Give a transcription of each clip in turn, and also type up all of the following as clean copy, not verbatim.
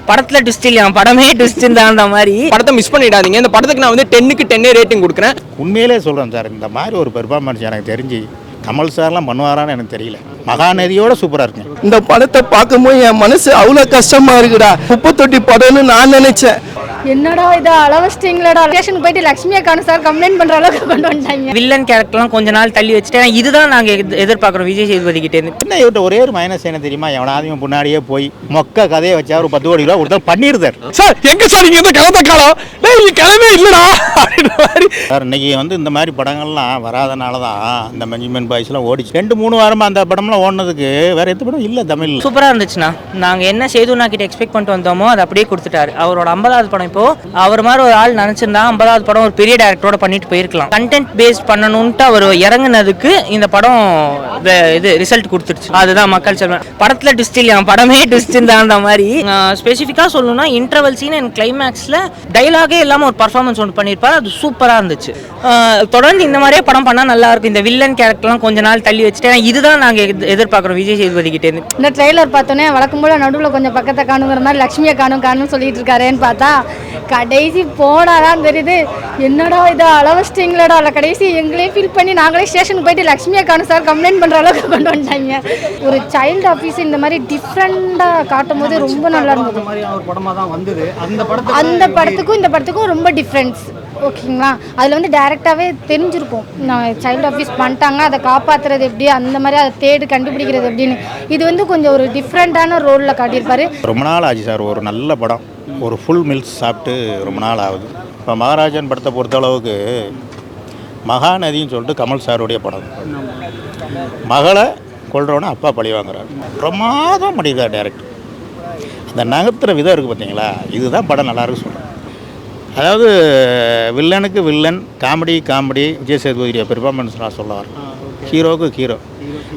படத்துல ட்விஸ்ட் இல்லையா, படமே ட்விஸ்ட் அந்த மாதிரி. படத்தை மிஸ் பண்ணிடாதீங்க. இந்த படத்துக்கு நான் வந்து 10க்கு 10 ரேட்டிங் கொடுக்குறேன். உண்மையிலே சொல்கிறேன் சார், இந்த மாதிரி ஒரு பெர்ஃபார்மன்ஸ் எனக்கு தெரிஞ்சு கமல் சார்லாம் பண்ணுவாரான்னு எனக்கு தெரியல. மகாநதியோட சூப்பராக இருக்குங்க. இந்த படத்தை பார்க்கும்போது என் மனசு அவ்வளோ கஷ்டமா இருக்குடா. குப்பை தொட்டி படம்னு நான் நினைச்சேன். என்னடா இது அளவஸ்டிங்களடா, ஸ்டேஷனுக்கு போயிட்டு லட்சுமியை காணும் சார் கம்ப்ளைண்ட் பண்ற அளவுக்கு கொண்டு வந்துட்டாங்க. வில்லன் கேரக்டர்லாம் கொஞ்ச நாள் தள்ளி வச்சுட்டேன். இதுதான் நாங்க எதிர்பார்க்குறோம் விஜய் சேதுபதி கிட்டே இருந்து. என்ன இவர்கிட்ட ஒரே ஒரு மைனஸ் என்ன தெரியுமா, எவனாதையும் முன்னாடியே போய் மொக்க கதையை வச்சா ஒரு 10 கோடி ரூபா கொடுத்தா பண்ணிருந்தார் சார். எங்க சார் நீங்க இந்த கலந்த காலம் கிளம்பே இல்லடா அப்படின்ற மாதிரி சார். இன்னைக்கு வந்து இந்த மாதிரி படங்கள்லாம் வராதனால தான் இந்த மஞ்சுமென் பாய்ஸ்லாம் ஓடிச்சு. 2-3 வாரமா அந்த படம்லாம் ஓடினதுக்கு வேற எந்த படம் இல்லை தமிழ்ல. சூப்பரா இருந்துச்சுண்ணா. நாங்க என்ன சேதுனா கிட்ட எக்ஸ்பெக்ட் பண்ணிட்டு வந்தோமோ அதை அப்படியே கொடுத்துட்டாரு. அவரோட 50வது படம் இப்போ அவர் மாதிரி ஒரு ஆள் நினைச்சிருந்தா 50வது படம் ஒரு பெரிய டைரக்டரோட பண்ணிட்டு போயிருக்கலாம். கண்டென்ட் பேஸ்ட் பண்ணணும்ட்டு அவர் இறங்குனதுக்கு இந்த படம் இது ரிசல்ட் கொடுத்துருச்சு. அதுதான் மக்கள் சொல்லுவேன். படத்துல ட்விஸ்ட் இல்லையா, படமே ட்விஸ்ட் அந்த மாதிரி. ஸ்பெசிஃபிக்கா சொல்லணும்னா இன்டர்வல் சீன் அண்ட் கிளைமேக்ஸ்ல டைலாகே இல்லாம ஒரு பர்ஃபார்மன்ஸ் ஒன்று பண்ணியிருப்பாரு. அது சூப்பரா இருந்துச்சு. தொடர்ந்து இந்த மாதிரியே படம் பண்ணா நல்லா இருக்கும். இந்த வில்லன் கேரக்டர்லாம் கொஞ்ச நாள் தள்ளி வச்சுட்டேன். இதுதான் நாங்க எதிர்பார்க்குறோம் விஜய் சேதுபதி கிட்டே இருந்து. இந்த ட்ரெய்லர் பார்த்தோன்னே வழக்கம் போல நடுவில் கொஞ்சம் பக்கத்தை காணுங்கிற மாதிரி லட்சுமியை காணும் சொல்லிட்டு இருக்காருன்னு பார்த்தா கடைசி போனாதான் தெரியுது என்னடா இது அளவஸ்டிங்களடா. கடைசி எங்களே ஃபீல் பண்ணி நாங்களே ஸ்டேஷனுக்கு போயிட்டு லட்சுமியை காணும் சார் கம்ப்ளைண்ட் பண்ற அளவுக்கு கொண்டு வந்துட்டாங்க. ஒரு சைல்டு ஆஃபீஸ் இந்த மாதிரி டிஃப்ரெண்டா காட்டும் போது ரொம்ப நல்லா இருந்தது. அந்த படத்துக்கும் இந்த படத்துக்கும் ரொம்ப டிஃப்ரென்ஸ். ஓகேங்களா, அதில் வந்து டைரெக்டாகவே தெரிஞ்சிருக்கும் நான் சைல்டு ஆஃபீஸ் பண்ணிட்டாங்க, அதை காப்பாற்றுறது எப்படி, அந்த மாதிரி அதை கண்டுபிடிக்கிறது எப்படின்னு. இது வந்து கொஞ்சம் ஒரு டிஃப்ரெண்ட்டான ரோலில் காட்டியிருப்பாரு. ரொம்ப நாள் ஆச்சு சார் ஒரு நல்ல படம், ஒரு ஃபுல் மீல்ஸ் சாப்பிட்டு ரொம்ப நாள் ஆகுது. இப்போ மகாராஜன் படத்தை பொறுத்தளவுக்கு மகாநதின்னு சொல்லிட்டு கமல் சாருடைய படம். மகளை கொள்றவன அப்பா பழி வாங்குறாரு. பிரமாதம் பண்ணியிருக்கார் டேரக்டர். அந்த நகர்த்துற விதம் இருக்குது பார்த்தீங்களா, இதுதான் படம் நல்லாயிருக்கு சொல்கிறேன். அதாவது வில்லனுக்கு வில்லன், காமெடி விஜய் சேதுபதியுடைய பெர்ஃபார்மன்ஸ் நான் சொல்ல வரேன். ஹீரோவுக்கு ஹீரோ.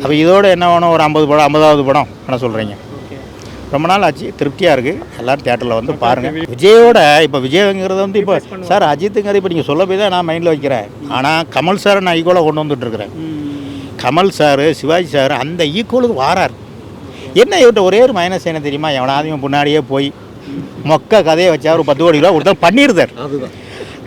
அப்போ இதோட என்ன வேணும், ஒரு 50 படம் 50வது படம் என்ன சொல்கிறீங்க. ரொம்ப நாள் ஆச்சு, திருப்தியாக இருக்குது. எல்லோரும் தியேட்டரில் வந்து பாருங்கள். விஜயோட இப்போ விஜய்ங்கிறது வந்து இப்போ சார் அஜித்துங்கிறது இப்போ நீங்கள் சொல்ல போய் தான் நான் மைண்டில் வைக்கிறேன். ஆனால் கமல் சாரை நான் ஈக்குவலாக கொண்டு வந்துட்டுருக்கிறேன். கமல் சார், சிவாஜி சார் அந்த ஈக்குவலுக்கு வாரார். என்ன இவர்கிட்ட ஒரே ஒரு மைனஸ் என்ன தெரியுமா, எவனாதையும் முன்னாடியே போய் மொக்க கதையை வச்சா ஒரு 10 கோடி ரூபா கொடுத்தா பண்ணிருந்தார்.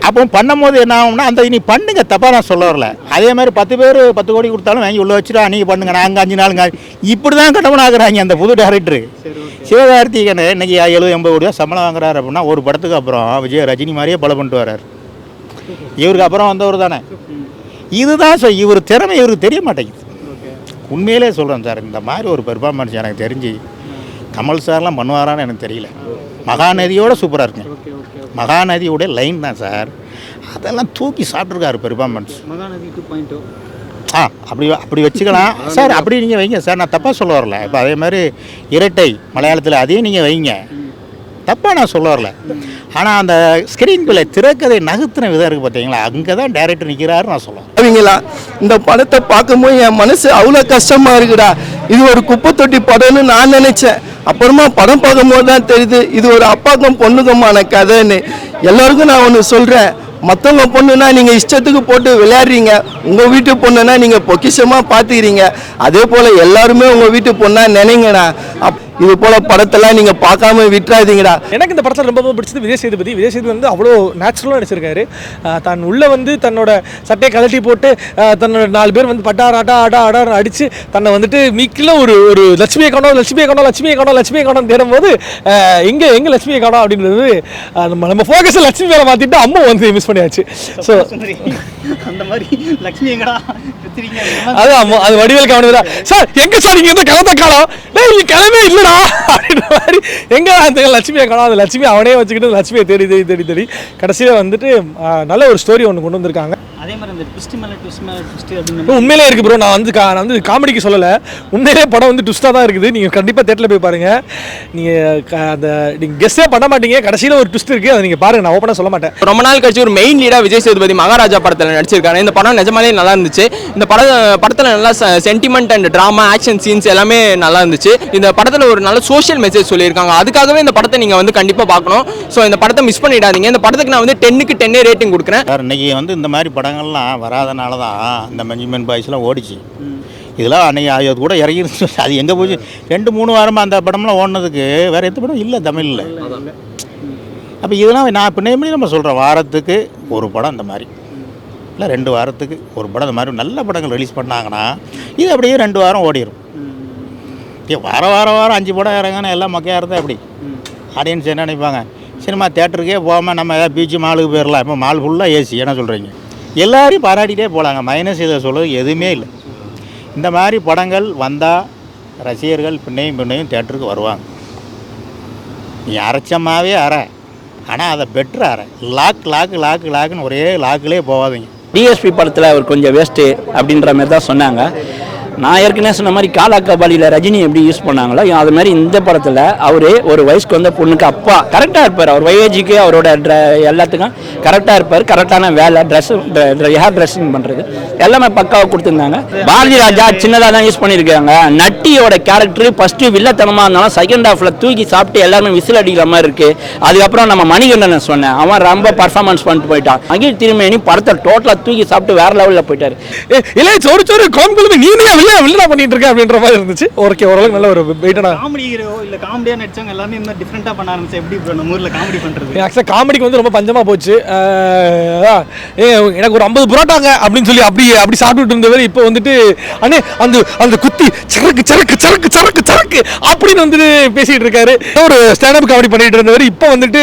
அப்போ பண்ணும் போது என்ன ஆகும்னா, அந்த நீ பண்ணுங்க, தப்பாக நான் சொல்ல வரல. அதே மாதிரி 10 பேர் 10 கோடி கொடுத்தாலும் வாங்கி உள்ள வச்சுட்டா நீங்கள் பண்ணுங்க, நாங்கள் 5 நாளுங்க இப்படி தான் கட்டணம் ஆகுறாங்க அந்த புது டேரக்டரு. சிவகார்த்திகேயன் இன்னைக்கு 70-80 கோடி ரூபா சம்பளம் வாங்குறாரு அப்படின்னா ஒரு படத்துக்கு அப்புறம் விஜய் ரஜினி மாதிரியே பல பண்ணிட்டு வர்றாரு. இவருக்கு அப்புறம் வந்தவர் தானே. இதுதான் இவர் திறமை இவருக்கு தெரிய மாட்டேங்குது. உண்மையிலே சொல்கிறேன் சார், இந்த மாதிரி ஒரு பெர்ஃபார்மன்ஸ் எனக்கு தெரிஞ்சு கமல் சார்லாம் பண்ணுவாரான்னு எனக்கு தெரியல. மகாநதியோட சூப்பராக இருக்குங்க. மகாநதியோடைய லைன் தான் சார், அதெல்லாம் தூக்கி சாப்பிட்ருக்காரு பெர்ஃபார்மன்ஸ். அப்படி வச்சுக்கலாம் சார். அப்படி நீங்கள் வைங்க சார், நான் தப்பாக சொல்ல வரல. இப்போ அதே மாதிரி இரட்டை மலையாளத்தில் அதையும் நீங்கள் வைங்க, தப்பாக நான் சொல்ல வரல. ஆனால் அந்த ஸ்க்ரீன் பிள்ளை திரைக்கதை நகர்த்தின விதம் இருக்குது பார்த்தீங்களா, அங்கே தான் டைரக்டர் நிற்கிறாரு நான் சொல்லுவேன். அவங்களா இந்த படத்தை பார்க்கும்போது என் மனசு அவ்வளோ கஷ்டமா இருக்குடா. இது ஒரு குப்பை தொட்டி படம்னு நான் நினைச்சேன். அப்புறமா படம் பார்க்கும்போது தான் தெரியுது இது ஒரு அப்பாக்கும் பொண்ணுக்குமான கதைன்னு. எல்லாருக்கும் நான் ஒன்று சொல்கிறேன், மற்றவங்க பொண்ணுன்னா நீங்கள் இஷ்டத்துக்கு போட்டு விளையாடுறீங்க, உங்கள் வீட்டு பொண்ணுன்னா நீங்கள் பொக்கிஷமாக பார்த்துக்கிறீங்க. அதே போல் எல்லாருமே உங்கள் வீட்டு பொண்ணா நினைங்கண்ணா. இது போல படத்தெல்லாம் நீங்கள் பார்க்காம விட்டுறாதீங்கடா. எனக்கு இந்த படத்தில் ரொம்ப பிடிச்சது விஜய் சேதுபதி வந்து அவ்வளோ நேச்சுரலாக நடிச்சிருக்காரு. தான் உள்ளே வந்து தன்னோட சட்டையை கழட்டி போட்டு தன்னோட 4 பேர் வந்து அடா அடித்து தன்னை வந்துட்டு மீக்கில் ஒரு லட்சுமியை காணோம் தேடும் போது எங்கே லட்சுமியை காணோம் அப்படின்றது நம்ம ஃபோக்கஸை லட்சுமி மேலே மாற்றிட்டு அம்மா வந்து மிஸ் பண்ணியாச்சு. ஸோ அந்த மாதிரி லட்சுமி எங்கடா அது வடிவேல் கவனிதா சார். எங்கே சார் நீங்கள் இந்த கலந்த காலம் கிளம்பே இல்லடா அப்படின்ற மாதிரி. எங்கே அந்த லட்சுமியை காணும், அந்த லட்சுமி அவனே வச்சுக்கிட்டு லட்சுமியை தேடி கடைசியில் வந்துட்டு நல்ல ஒரு ஸ்டோரி ஒன்று கொண்டு வந்திருக்காங்க. அதே மாதிரி அந்த ட்விஸ்ட் உண்மையிலே இருக்குது ப்ரோ. நான் வந்து காமெடிக்கு சொல்லலை, உண்மையிலே படம் வந்து ட்விஸ்ட்டாக தான் இருக்குது. நீங்கள் கண்டிப்பாக தேட்டரில் போய் பாருங்கள். நீங்கள் கெஸ்ஸே பண்ண மாட்டீங்க, கடைசியில் ஒரு ட்விஸ்ட் இருக்குது, அதை நீங்கள் பாருங்கள். நான் ஓப்பனாக சொல்ல மாட்டேன். ரொம்ப நாள் கழிச்சு ஒரு மெயின் லீடாக விஜய் சேதுபதி மகாராஜா படத்தில் நடிச்சிருக்காரு. இந்த படம் நிஜமாலே நல்லா இருந்துச்சு. இந்த படத்தில் நல்லா sentiment and drama, action scenes எல்லாமே நல்லா இருந்துச்சு. இந்த படத்தில் ஒரு நல்ல சோஷியல் மெசேஜ் சொல்லியிருக்காங்க. அதுக்காகவே இந்த படத்தை நீங்கள் வந்து கண்டிப்பாக பார்க்கணும். ஸோ இந்த படத்தை மிஸ் பண்ணிடாதீங்க. இந்த படத்துக்கு நான் வந்து 10க்கு 10 ரேட்டிங் கொடுக்குறேன். இன்னைக்கு வந்து இந்த மாதிரி படங்கள்லாம் வராதனால தான் இந்த மஞ்சுமென் பாய்ஸ்லாம் ஓடிச்சு. இதெல்லாம் அன்றைக்கி அது கூட இறங்கிருச்சு. அது எங்கே போச்சு 2-3 வாரமாக அந்த படம்லாம் ஓடினதுக்கு வேறு எந்த படம் இல்லை தமிழில். அப்போ இதெல்லாம் நான் இப்போ எப்படி நம்ம சொல்கிறோம், வாரத்துக்கு ஒரு படம் இந்த மாதிரி, இல்லை 2 வாரத்துக்கு ஒரு படம் இந்த மாதிரி நல்ல படங்கள் ரிலீஸ் பண்ணாங்கன்னா இது அப்படியே 2 வாரம் ஓடிடும். வாரம் 5 படம் இறங்கினா எல்லாம் மொக்கையாக இருந்தால் எப்படி ஆடியன்ஸ் என்ன நினைப்பாங்க? சினிமா தேட்டருக்கே போகாமல் நம்ம ஏதாவது பீச்சு மாலுக்கு போயிடலாம். இப்போ மால் ஃபுல்லாக ஏசி, என்ன சொல்கிறீங்க? எல்லோரையும் பாராட்டிகிட்டே போகலாங்க. மைனஸ் இதை சொல்கிறது எதுவுமே இல்லை. இந்த மாதிரி படங்கள் வந்தால் ரசிகர்கள் பின்னையும் தேட்டருக்கு வருவாங்க. நீ அரைச்சமாகவே ஆனால் அதை பெட்ரு லாக்குன்னு ஒரே லாக்கிலே போகாதீங்க. டிஎஸ்பி படத்தில் அவர் கொஞ்சம் வேஸ்ட்டு அப்படின்ற மாதிரி தான் சொன்னாங்க. நான் ஏற்கனவே சொன்ன மாதிரி காலா கபாலியில் ரஜினி எப்படி யூஸ் பண்ணாங்களோ அது மாதிரி இந்த படத்தில் அவரே ஒரு வயசுக்கு வந்த பொண்ணுக்கு அப்பா கரெக்டாக இருப்பார். அவர் வயேஜுக்கு அவரோட எல்லாத்துக்கும் கரெக்டாக இருப்பார். கரெக்டான வேலை, ஹேர் ட்ரெஸ்ஸிங் பண்ணுறது எல்லாமே பக்காவாக கொடுத்துருந்தாங்க. பாரதி ராஜா சின்னதாக தான் யூஸ் பண்ணியிருக்காங்க. நட்டியோட கேரக்டர் ஃபஸ்ட்டு வில்லத்தனமாக இருந்தாலும் செகண்ட் ஹாஃபில் தூக்கி சாப்பிட்டு எல்லாருமே விசில் அடிக்கிற மாதிரி இருக்குது. அதுக்கப்புறம் நம்ம மணிகண்டனை சொன்னேன், அவன் ரொம்ப பர்ஃபார்மன்ஸ் பண்ணிட்டு போயிட்டான். அகில் திருமேனி படத்தை டோட்டலாக தூக்கி சாப்பிட்டு வேறு லெவலில் போயிட்டார். இல்லை சோறு கோம்புலுமே நீ வெளில பண்ணிட்டு இருக்க அப்படின்ற மாதிரி இருந்துச்சு. ஓகே, ஓரளவுக்கு நல்ல ஒரு வெயிட்டான காமெடி ஹீரோ இல்ல காமெடியா நடிச்சவங்க எல்லாமே இந்த டிஃபரெண்டா பண்ண ஆரம்பிச்சு. எப்படி ப்ரோ நம்ம ஊர்ல காமெடி பண்றது? ஆக்சுவலாக காமெடிக்கு வந்து ரொம்ப பஞ்சமா போச்சு. எனக்கு ஒரு 50 புரோட்டாங்க அப்படின்னு சொல்லி அப்படி சாப்பிட்டுட்டு இருந்தவர் இப்போ வந்துட்டு அண்ணே அந்த குத்தி சரக்கு அப்படின்னு வந்துட்டு பேசிட்டு இருக்காரு. ஒரு ஸ்டாண்டப் காமெடி பண்ணிட்டு இருந்தவர் இப்போ வந்துட்டு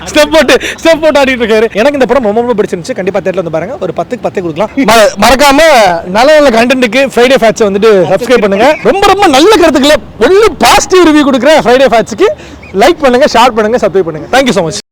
ஸ்டெப் போட்டு ஆடிட்டு இருக்காரு. எனக்கு இந்த படம் ரொம்ப பிடிச்சிருந்துச்சு. கண்டிப்பா தேட்டர்ல வந்து பாருங்க. ஒரு 10க்கு 10 கொடுக்கலாம். மறக்காம நல்ல கண்டென்ட்டுக்கு ஃப்ரைடே ஃபேட்ஸ் வந்துட்டு சப்ஸ்கிரைப் பண்ணுங்க. ரொம்ப நல்ல கருத்துக்களை ஒன்லி பாசிட்டிவ் ரிவ்யூ கொடுக்குற ஃப்ரைடே ஃபேட்ஸ்க்கு லைக் பண்ணுங்க, ஷேர் பண்ணுங்க, சப்ஸ்கிரைப் பண்ணுங்க. Thank you so much.